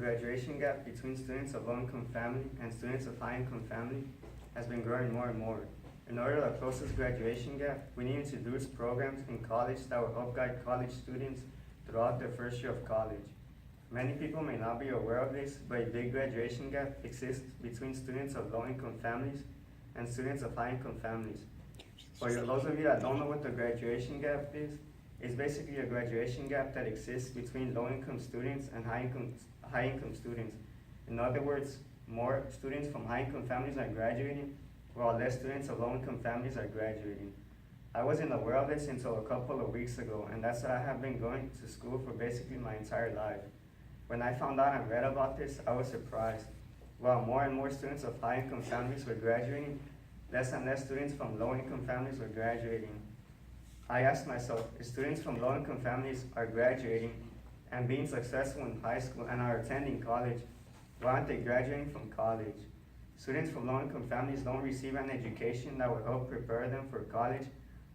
graduation gap between students of low-income family and students of high-income family has been growing more and more. In order to close this graduation gap, we need to introduce programs in college that will help guide college students throughout their first year of college. Many people may not be aware of this, but a big graduation gap exists between students of low-income families and students of high-income families. For those of you that don't know what the graduation gap is, it's basically a graduation gap that exists between low-income students and high-income students. In other words, more students from high-income families are graduating, while less students of low-income families are graduating. I wasn't aware of this until a couple of weeks ago, and that's why I have been going to school for basically my entire life. When I found out and read about this, I was surprised. While more and more students of high-income families were graduating, less and less students from low-income families were graduating. I asked myself, if students from low-income families are graduating and being successful in high school and are attending college, why aren't they graduating from college? Students from low-income families don't receive an education that will help prepare them for college,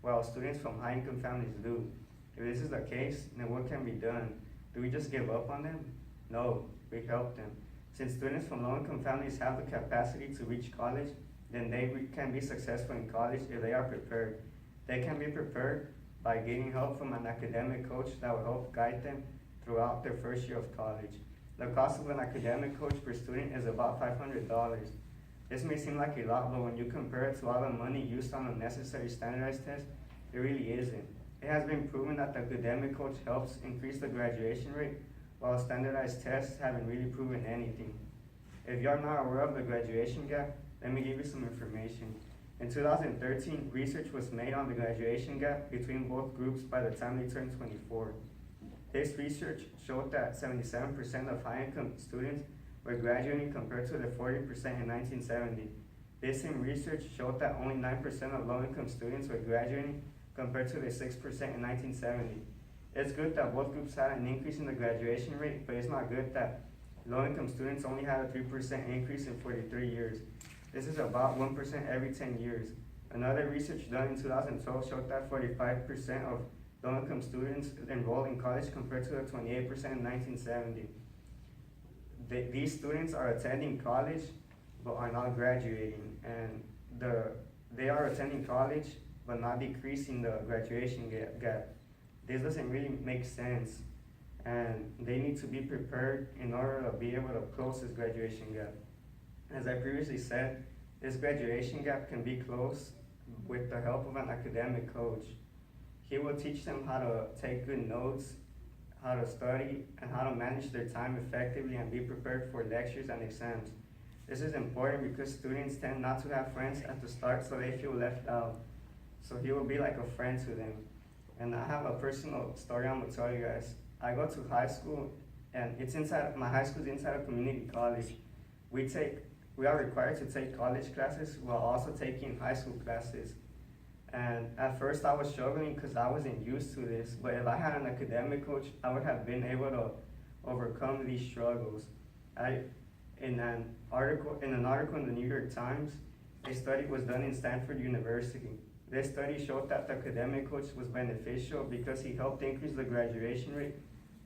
while students from high-income families do. If this is the case, then what can be done? Do we just give up on them? No, we help them. Since students from low-income families have the capacity to reach college, then they can be successful in college if they are prepared. They can be prepared by getting help from an academic coach that will help guide them throughout their first year of college. The cost of an academic coach per student is about $500. This may seem like a lot, but when you compare it to all the money used on unnecessary standardized tests, it really isn't. It has been proven that the academic coach helps increase the graduation rate, while standardized tests haven't really proven anything. If you're not aware of the graduation gap, let me give you some information. In 2013, research was made on the graduation gap between both groups by the time they turned 24. This research showed that 77% of high-income students were graduating compared to the 40% in 1970. This same research showed that only 9% of low-income students were graduating compared to the 6% in 1970. It's good that both groups had an increase in the graduation rate, but it's not good that low-income students only had a 3% increase in 43 years. This is about 1% every 10 years. Another research done in 2012 showed that 45% of low-income students enrolled in college compared to the 28% in 1970. These students are attending college but are not graduating, and they are attending college but not decreasing the graduation gap. This doesn't really make sense, and they need to be prepared in order to be able to close this graduation gap. As I previously said, this graduation gap can be closed with the help of an academic coach. He will teach them how to take good notes, how to study, and how to manage their time effectively and be prepared for lectures and exams. This is important because students tend not to have friends at the start, so they feel left out. So he will be like a friend to them. And I have a personal story I'm gonna tell you guys. I go to high school, and my high school is inside a community college. We are required to take college classes while also taking high school classes. And at first I was struggling because I wasn't used to this, but if I had an academic coach, I would have been able to overcome these struggles. In an article in the New York Times, a study was done in Stanford University. This study showed that the academic coach was beneficial because he helped increase the graduation rate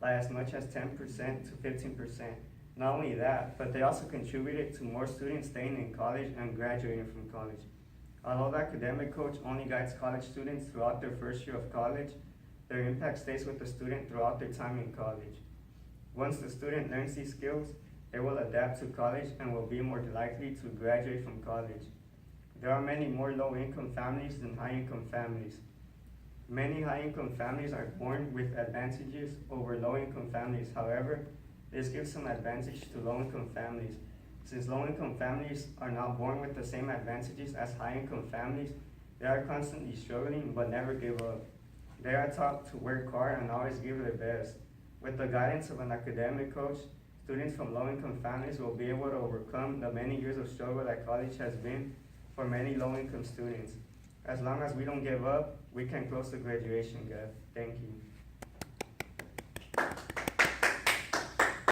by as much as 10% to 15%. Not only that, but they also contributed to more students staying in college and graduating from college. Although the academic coach only guides college students throughout their first year of college, their impact stays with the student throughout their time in college. Once the student learns these skills, they will adapt to college and will be more likely to graduate from college. There are many more low-income families than high-income families. Many high-income families are born with advantages over low-income families. However, this gives some advantage to low-income families. Since low-income families are not born with the same advantages as high-income families, they are constantly struggling but never give up. They are taught to work hard and always give their best. With the guidance of an academic coach, students from low-income families will be able to overcome the many years of struggle that college has been for many low-income students. As long as we don't give up, we can close the graduation gap. Thank you.